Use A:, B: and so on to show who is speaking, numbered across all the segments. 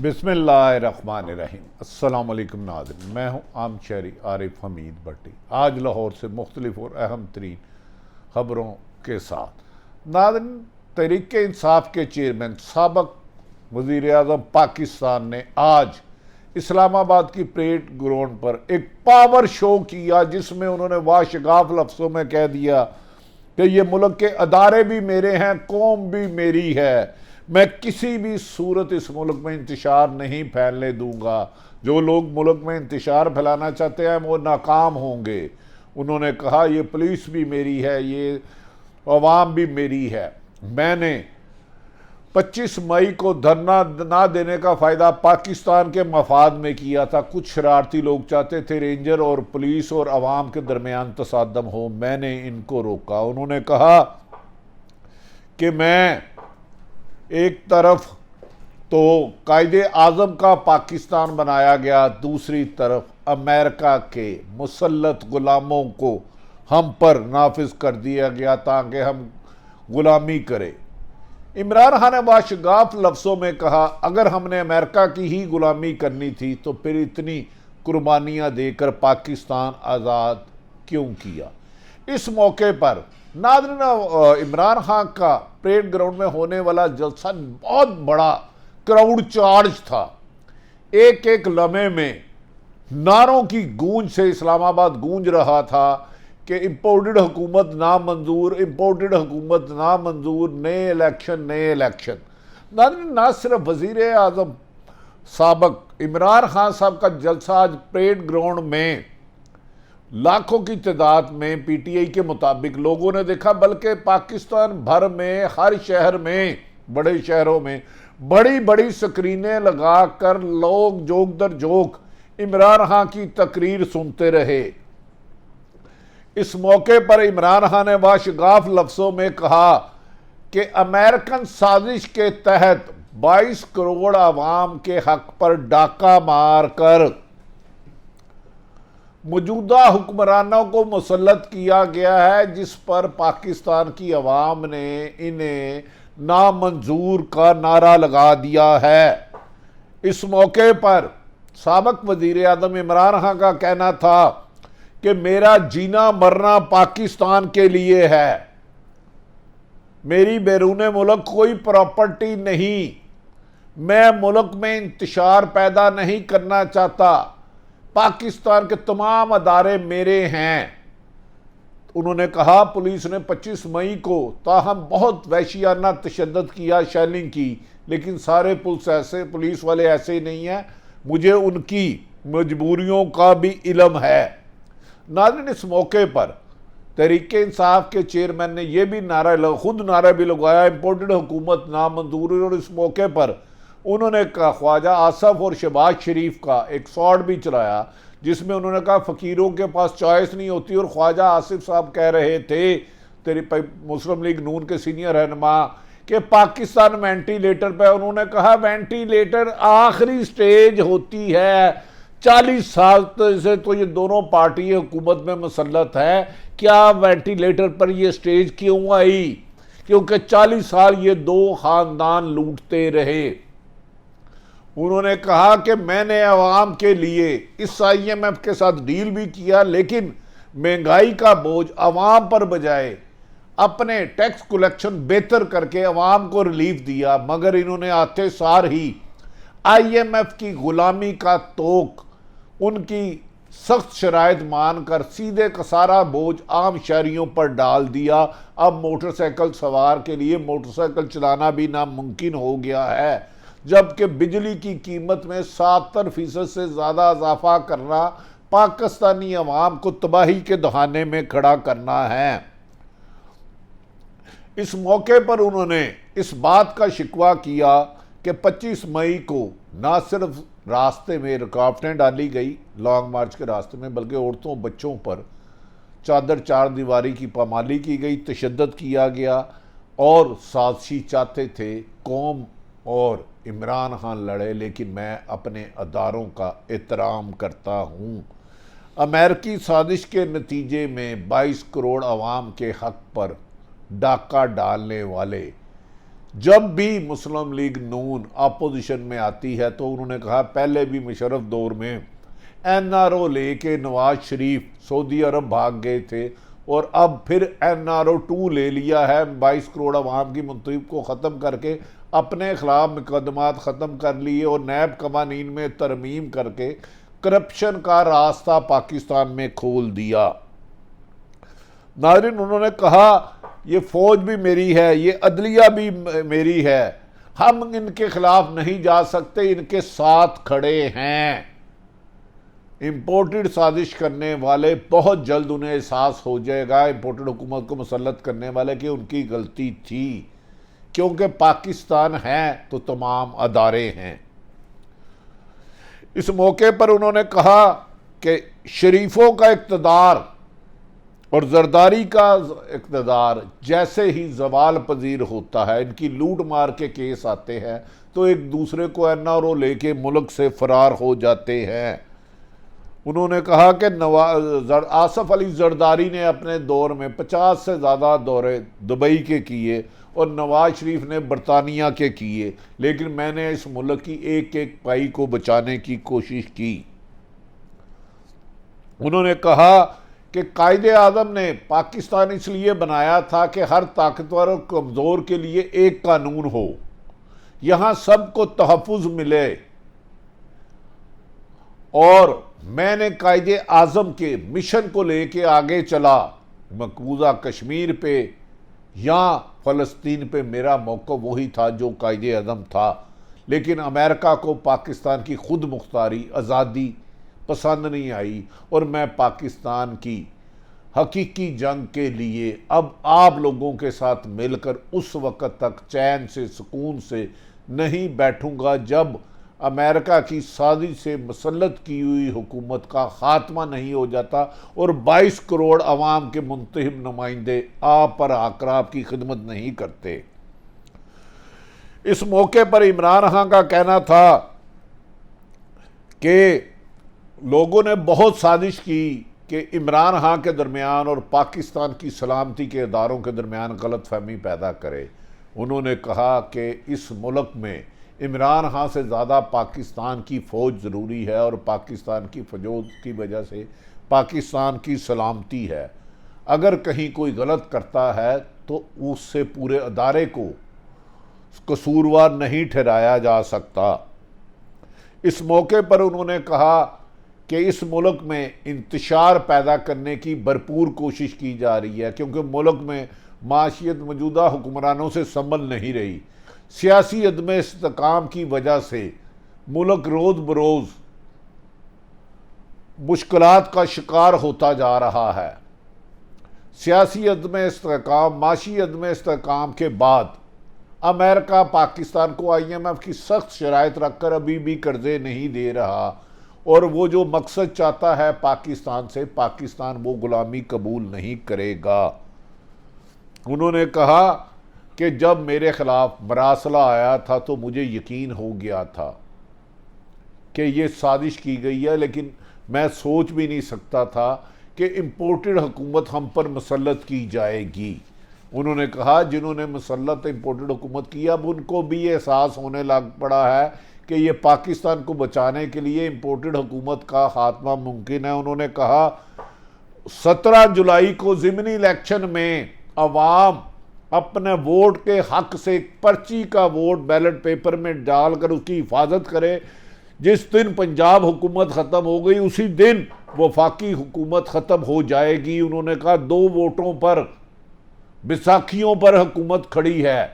A: بسم اللہ الرحمن الرحیم۔ السلام علیکم ناظرین، میں ہوں عام شہری عارف حمید بھٹی، آج لاہور سے مختلف اور اہم ترین خبروں کے ساتھ۔ ناظرین، تحریک انصاف کے چیئرمین سابق وزیر اعظم پاکستان نے آج اسلام آباد کی پریڈ گراؤنڈ پر ایک پاور شو کیا، جس میں انہوں نے واشگاف لفظوں میں کہہ دیا کہ یہ ملک کے ادارے بھی میرے ہیں، قوم بھی میری ہے، میں کسی بھی صورت اس ملک میں انتشار نہیں پھیلنے دوں گا، جو لوگ ملک میں انتشار پھیلانا چاہتے ہیں وہ ناکام ہوں گے۔ انہوں نے کہا یہ پولیس بھی میری ہے، یہ عوام بھی میری ہے۔ میں نے 25 مئی کو دھرنا نہ دینے کا فائدہ پاکستان کے مفاد میں کیا تھا۔ کچھ شرارتی لوگ چاہتے تھے رینجر اور پولیس اور عوام کے درمیان تصادم ہو، میں نے ان کو روکا۔ انہوں نے کہا کہ میں ایک طرف تو قائد اعظم کا پاکستان بنایا گیا، دوسری طرف امریکہ کے مسلط غلاموں کو ہم پر نافذ کر دیا گیا تاکہ ہم غلامی کریں۔ عمران خان نے واشگاف لفظوں میں کہا اگر ہم نے امریکہ کی ہی غلامی کرنی تھی تو پھر اتنی قربانیاں دے کر پاکستان آزاد کیوں کیا۔ اس موقع پر ناظرین، عمران خان کا پریڈ گراؤنڈ میں ہونے والا جلسہ بہت بڑا کراؤڈ چارج تھا۔ ایک ایک لمحے میں نعروں کی گونج سے اسلام آباد گونج رہا تھا کہ امپورٹڈ حکومت نامنظور، امپورٹڈ حکومت نامنظور، نئے الیکشن، نئے الیکشن۔ ناظرین، نہ صرف وزیر اعظم سابق عمران خان صاحب کا جلسہ آج پریڈ گراؤنڈ میں لاکھوں کی تعداد میں پی ٹی آئی کے مطابق لوگوں نے دیکھا، بلکہ پاکستان بھر میں ہر شہر میں، بڑے شہروں میں بڑی بڑی سکرینیں لگا کر لوگ جوک در جوک عمران خان کی تقریر سنتے رہے۔ اس موقع پر عمران خان نے واشگاف لفظوں میں کہا کہ امریکن سازش کے تحت 22 کروڑ عوام کے حق پر ڈاکہ مار کر موجودہ حکمرانوں کو مسلط کیا گیا ہے، جس پر پاکستان کی عوام نے انہیں نامنظور کا نعرہ لگا دیا ہے۔ اس موقع پر سابق وزیر اعظم عمران خان کا کہنا تھا کہ میرا جینا مرنا پاکستان کے لیے ہے، میری بیرون ملک کوئی پراپرٹی نہیں، میں ملک میں انتشار پیدا نہیں کرنا چاہتا، پاکستان کے تمام ادارے میرے ہیں۔ انہوں نے کہا پولیس نے 25 مئی کو تاہم بہت وحشیانہ تشدد کیا، شیلنگ کی، لیکن سارے پولیس والے ایسے ہی نہیں ہیں، مجھے ان کی مجبوریوں کا بھی علم ہے۔ ناظرین، اس موقع پر تحریک انصاف کے چیئرمین نے یہ بھی خود نعرہ بھی لگایا امپورٹڈ حکومت نامنظور، اور اس موقع پر انہوں نے کہا خواجہ آصف اور شہباز شریف کا ایک شارٹ بھی چلایا، جس میں انہوں نے کہا فقیروں کے پاس چوائس نہیں ہوتی، اور خواجہ آصف صاحب کہہ رہے تھے مسلم لیگ نون کے سینئر رہنما کہ پاکستان وینٹی لیٹر پہ۔ انہوں نے کہا وینٹی لیٹر آخری سٹیج ہوتی ہے، 40 سال سے تو یہ دونوں پارٹی حکومت میں مسلط ہے، کیا وینٹی لیٹر پر یہ سٹیج کیوں آئی؟ کیونکہ 40 سال یہ دو خاندان لوٹتے رہے۔ انہوں نے کہا کہ میں نے عوام کے لیے اس آئی ایم ایف کے ساتھ ڈیل بھی کیا، لیکن مہنگائی کا بوجھ عوام پر بجائے اپنے ٹیکس کلیکشن بہتر کر کے عوام کو ریلیف دیا، مگر انہوں نے آتے سار ہی آئی ایم ایف کی غلامی کا توق، ان کی سخت شرائط مان کر سیدھے کا سارا بوجھ عام شہریوں پر ڈال دیا۔ اب موٹر سائیکل سوار کے لیے موٹر سائیکل چلانا بھی ناممکن ہو گیا ہے، جبکہ بجلی کی قیمت میں 70% سے زیادہ اضافہ کرنا پاکستانی عوام کو تباہی کے دہانے میں کھڑا کرنا ہے۔ اس موقع پر انہوں نے اس بات کا شکوہ کیا کہ 25 مئی کو نہ صرف راستے میں رکاوٹیں ڈالی گئی لانگ مارچ کے راستے میں، بلکہ عورتوں بچوں پر چادر چار دیواری کی پامالی کی گئی، تشدد کیا گیا، اور سازشی چاہتے تھے قوم اور عمران خان لڑے، لیکن میں اپنے اداروں کا احترام کرتا ہوں۔ امریکی سازش کے نتیجے میں 22 کروڑ عوام کے حق پر ڈاکہ ڈالنے والے جب بھی مسلم لیگ نون اپوزیشن میں آتی ہے تو انہوں نے کہا پہلے بھی مشرف دور میں این آر او لے کے نواز شریف سعودی عرب بھاگ گئے تھے، اور اب پھر این آر او 2 لے لیا ہے، 22 کروڑ عوام کی منتخب کو ختم کر کے اپنے خلاف مقدمات ختم کر لیے اور نیب قوانین میں ترمیم کر کے کرپشن کا راستہ پاکستان میں کھول دیا۔ ناظرین، انہوں نے کہا یہ فوج بھی میری ہے، یہ عدلیہ بھی میری ہے، ہم ان کے خلاف نہیں جا سکتے، ان کے ساتھ کھڑے ہیں۔ امپورٹڈ سازش کرنے والے بہت جلد انہیں احساس ہو جائے گا، امپورٹڈ حکومت کو مسلط کرنے والے، کہ ان کی غلطی تھی، کیونکہ پاکستان ہے تو تمام ادارے ہیں۔ اس موقع پر انہوں نے کہا کہ شریفوں کا اقتدار اور زرداری کا اقتدار جیسے ہی زوال پذیر ہوتا ہے، ان کی لوٹ مار کے کیس آتے ہیں تو ایک دوسرے کو این آر او لے کے ملک سے فرار ہو جاتے ہیں۔ انہوں نے کہا کہ آصف علی زرداری نے اپنے دور میں 50 سے زیادہ دورے دبئی کے کیے اور نواز شریف نے برطانیہ کے کیے، لیکن میں نے اس ملک کی ایک ایک پائی کو بچانے کی کوشش کی۔ انہوں نے کہا کہ قائد اعظم نے پاکستان اس لیے بنایا تھا کہ ہر طاقتور اور کمزور کے لیے ایک قانون ہو، یہاں سب کو تحفظ ملے، اور میں نے قائد اعظم کے مشن کو لے کے آگے چلا۔ مقبوضہ کشمیر پہ یا فلسطین پہ میرا موقع وہی تھا جو قائد اعظم تھا، لیکن امریکہ کو پاکستان کی خود مختاری، آزادی پسند نہیں آئی، اور میں پاکستان کی حقیقی جنگ کے لیے اب آپ لوگوں کے ساتھ مل کر اس وقت تک چین سے، سکون سے نہیں بیٹھوں گا جب امریکہ کی سازش سے مسلط کی ہوئی حکومت کا خاتمہ نہیں ہو جاتا اور 22 کروڑ عوام کے منتخب نمائندے آپ پر آ کر آپ کی خدمت نہیں کرتے۔ اس موقع پر عمران خان کا کہنا تھا کہ لوگوں نے بہت سازش کی کہ عمران خان کے درمیان اور پاکستان کی سلامتی کے اداروں کے درمیان غلط فہمی پیدا کرے۔ انہوں نے کہا کہ اس ملک میں عمران خان سے زیادہ پاکستان کی فوج ضروری ہے، اور پاکستان کی فوج کی وجہ سے پاکستان کی سلامتی ہے۔ اگر کہیں کوئی غلط کرتا ہے تو اس سے پورے ادارے کو قصوروار نہیں ٹھہرایا جا سکتا۔ اس موقع پر انہوں نے کہا کہ اس ملک میں انتشار پیدا کرنے کی بھرپور کوشش کی جا رہی ہے، کیونکہ ملک میں معاشیت موجودہ حکمرانوں سے سنبھل نہیں رہی۔ سیاسی عدم استحکام کی وجہ سے ملک روز بروز مشکلات کا شکار ہوتا جا رہا ہے۔ سیاسی عدم استحکام، معاشی عدم استحکام کے بعد امریکہ پاکستان کو آئی ایم ایف کی سخت شرائط رکھ کر ابھی بھی قرضے نہیں دے رہا، اور وہ جو مقصد چاہتا ہے پاکستان سے، پاکستان وہ غلامی قبول نہیں کرے گا۔ انہوں نے کہا کہ جب میرے خلاف مراسلہ آیا تھا تو مجھے یقین ہو گیا تھا کہ یہ سازش کی گئی ہے، لیکن میں سوچ بھی نہیں سکتا تھا کہ امپورٹڈ حکومت ہم پر مسلط کی جائے گی۔ انہوں نے کہا جنہوں نے مسلط امپورٹڈ حکومت کی، اب ان کو بھی احساس ہونے لگ پڑا ہے کہ یہ پاکستان کو بچانے کے لیے امپورٹڈ حکومت کا خاتمہ ممکن ہے۔ انہوں نے کہا 17 جولائی کو ضمنی الیکشن میں عوام اپنے ووٹ کے حق سے پرچی کا ووٹ بیلٹ پیپر میں ڈال کر اس کی حفاظت کرے۔ جس دن پنجاب حکومت ختم ہو گئی اسی دن وفاقی حکومت ختم ہو جائے گی۔ انہوں نے کہا 2 ووٹوں پر، بیساکھیوں پر حکومت کھڑی ہے۔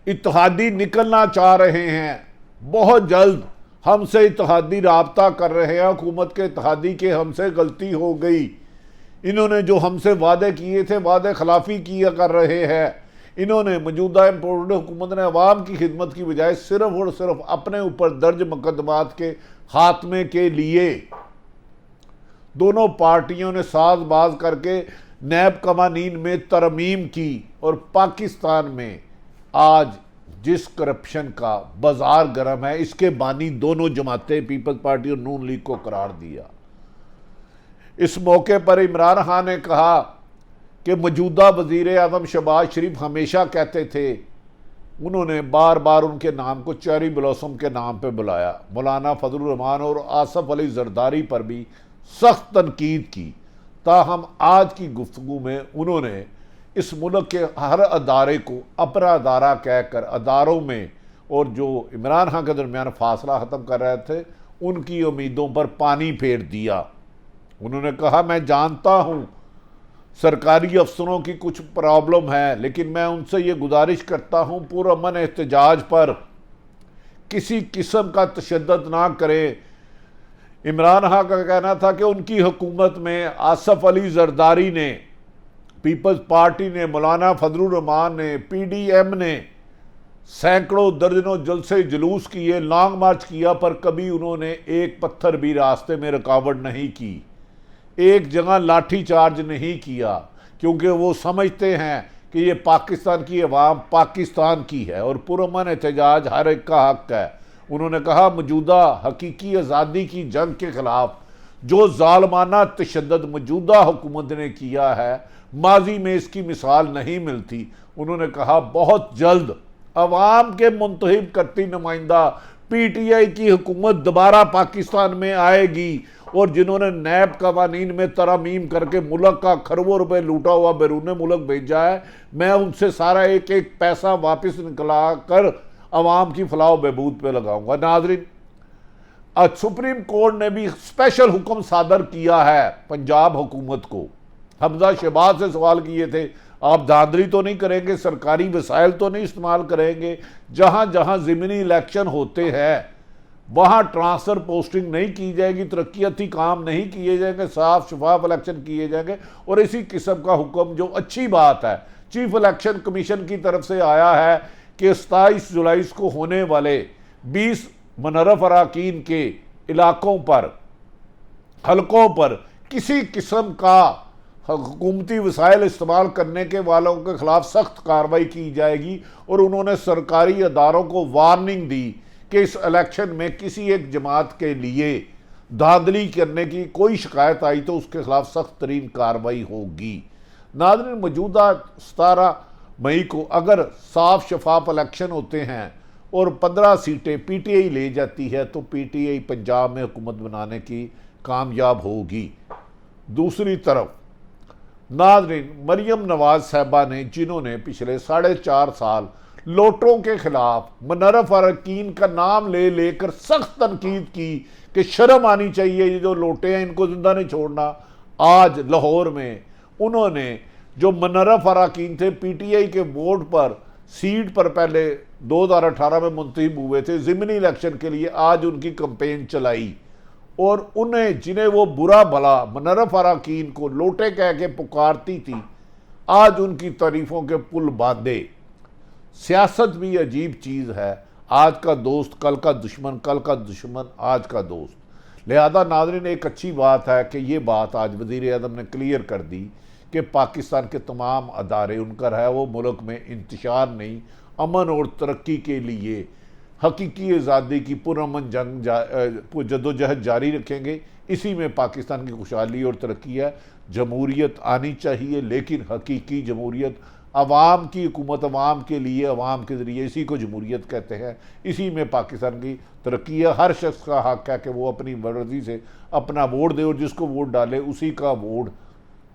A: اتحادی نکلنا چاہ رہے ہیں، بہت جلد ہم سے اتحادی رابطہ کر رہے ہیں، حکومت کے اتحادی کے ہم سے غلطی ہو گئی، انہوں نے جو ہم سے وعدے کیے تھے وعدے خلافی کیا کر رہے ہیں۔ انہوں نے موجودہ امپورٹڈ حکومت نے عوام کی خدمت کی بجائے صرف اور صرف اپنے اوپر درج مقدمات کے خاتمے کے لیے دونوں پارٹیوں نے ساز باز کر کے نیب قوانین میں ترمیم کی، اور پاکستان میں آج جس کرپشن کا بازار گرم ہے اس کے بانی دونوں جماعتیں پیپلز پارٹی اور نون لیگ کو قرار دیا۔ اس موقع پر عمران خان نے کہا کہ موجودہ وزیر اعظم شہباز شریف ہمیشہ کہتے تھے انہوں نے بار بار ان کے نام کو چیری بلاسم کے نام پہ بلایا، مولانا فضل الرحمان اور آصف علی زرداری پر بھی سخت تنقید کی۔ تاہم آج کی گفتگو میں انہوں نے اس ملک کے ہر ادارے کو اپنا ادارہ کہہ کر اداروں میں اور جو عمران خان کے درمیان فاصلہ ختم کر رہے تھے ان کی امیدوں پر پانی پھیر دیا۔ انہوں نے کہا میں جانتا ہوں سرکاری افسروں کی کچھ پرابلم ہے، لیکن میں ان سے یہ گزارش کرتا ہوں پرامن احتجاج پر کسی قسم کا تشدد نہ کریں۔ عمران خان کا کہنا تھا کہ ان کی حکومت میں آصف علی زرداری نے، پیپلز پارٹی نے، مولانا فضل الرحمان نے، پی ڈی ایم نے سینکڑوں درجنوں جلسے جلوس کیے، لانگ مارچ کیا، پر کبھی انہوں نے ایک پتھر بھی راستے میں رکاوٹ نہیں کی، ایک جگہ لاٹھی چارج نہیں کیا، کیونکہ وہ سمجھتے ہیں کہ یہ پاکستان کی عوام پاکستان کی ہے اور پرامن احتجاج ہر ایک کا حق ہے۔ انہوں نے کہا موجودہ حقیقی آزادی کی جنگ کے خلاف جو ظالمانہ تشدد موجودہ حکومت نے کیا ہے ماضی میں اس کی مثال نہیں ملتی۔ انہوں نے کہا بہت جلد عوام کے منتخب کرتی نمائندہ پی ٹی آئی کی حکومت دوبارہ پاکستان میں آئے گی، اور جنہوں نے نیب قوانین میں ترامیم کر کے ملک کا کھربوں روپے لوٹا ہوا بیرون ملک بھیجا ہے، میں ان سے سارا ایک ایک پیسہ واپس نکلا کر عوام کی فلاح و بہبود پہ لگاؤں گا۔ ناظرین، آج سپریم کورٹ نے بھی اسپیشل حکم صادر کیا ہے پنجاب حکومت کو۔ حمزہ شہباز سے سوال کیے تھے آپ دھاندلی تو نہیں کریں گے، سرکاری وسائل تو نہیں استعمال کریں گے، جہاں جہاں ضمنی الیکشن ہوتے ہیں وہاں ٹرانسفر پوسٹنگ نہیں کی جائے گی، ترقیاتی کام نہیں کیے جائیں گے، صاف شفاف الیکشن کیے جائیں گے۔ اور اسی قسم کا حکم جو اچھی بات ہے چیف الیکشن کمیشن کی طرف سے آیا ہے کہ 27 جولائی کو ہونے والے 20 منحرف اراکین کے علاقوں پر، حلقوں پر کسی قسم کا حکومتی وسائل استعمال کرنے کے والوں کے خلاف سخت کارروائی کی جائے گی، اور انہوں نے سرکاری اداروں کو وارننگ دی کہ اس الیکشن میں کسی ایک جماعت کے لیے دھاندلی کرنے کی کوئی شکایت آئی تو اس کے خلاف سخت ترین کارروائی ہوگی۔ ناظرین، موجودہ 17 مئی کو اگر صاف شفاف الیکشن ہوتے ہیں اور 15 سیٹیں پی ٹی آئی لے جاتی ہے تو پی ٹی آئی پنجاب میں حکومت بنانے کی کامیاب ہوگی۔ دوسری طرف ناظرین، مریم نواز صاحبہ نے، جنہوں نے پچھلے 4.5 سال لوٹوں کے خلاف منحرف اراکین کا نام لے لے کر سخت تنقید کی کہ شرم آنی چاہیے، یہ جو لوٹے ہیں ان کو زندہ نہیں چھوڑنا، آج لاہور میں انہوں نے جو منحرف اراکین تھے پی ٹی آئی کے ووٹ پر، سیٹ پر پہلے 2018 میں منتخب ہوئے تھے ضمنی الیکشن کے لیے، آج ان کی کمپین چلائی، اور انہیں جنہیں وہ برا بھلا منحرف اراکین کو لوٹے کہہ کے پکارتی تھی آج ان کی تعریفوں کے پل باندھے۔ سیاست بھی عجیب چیز ہے، آج کا دوست کل کا دشمن، کل کا دشمن آج کا دوست۔ لہذا ناظرین، ایک اچھی بات ہے کہ یہ بات آج وزیر اعظم نے کلیئر کر دی کہ پاکستان کے تمام ادارے ان کا ہے وہ ملک میں انتشار نہیں، امن اور ترقی کے لیے حقیقی آزادی کی پرامن جنگ جدوجہد جاری رکھیں گے۔ اسی میں پاکستان کی خوشحالی اور ترقی ہے۔ جمہوریت آنی چاہیے، لیکن حقیقی جمہوریت، عوام کی حکومت، عوام کے لیے، عوام کے ذریعے، اسی کو جمہوریت کہتے ہیں۔ اسی میں پاکستان کی ترقی ہے۔ ہر شخص کا حق ہے کہ وہ اپنی مرضی سے اپنا ووٹ دے اور جس کو ووٹ ڈالے اسی کا ووٹ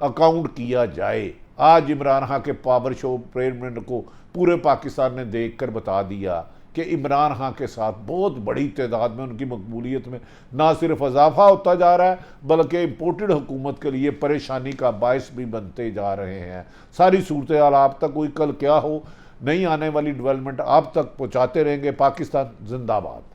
A: اکاؤنٹ کیا جائے۔ آج عمران خان کے پاور شو پریزیڈنٹ کو پورے پاکستان نے دیکھ کر بتا دیا کہ عمران خان کے ساتھ بہت بڑی تعداد میں ان کی مقبولیت میں نہ صرف اضافہ ہوتا جا رہا ہے بلکہ امپورٹڈ حکومت کے لیے پریشانی کا باعث بھی بنتے جا رہے ہیں۔ ساری صورتحال آپ تک کوئی کل کیا ہو، نئی آنے والی ڈیولپمنٹ آپ تک پہنچاتے رہیں گے۔ پاکستان زندہ باد۔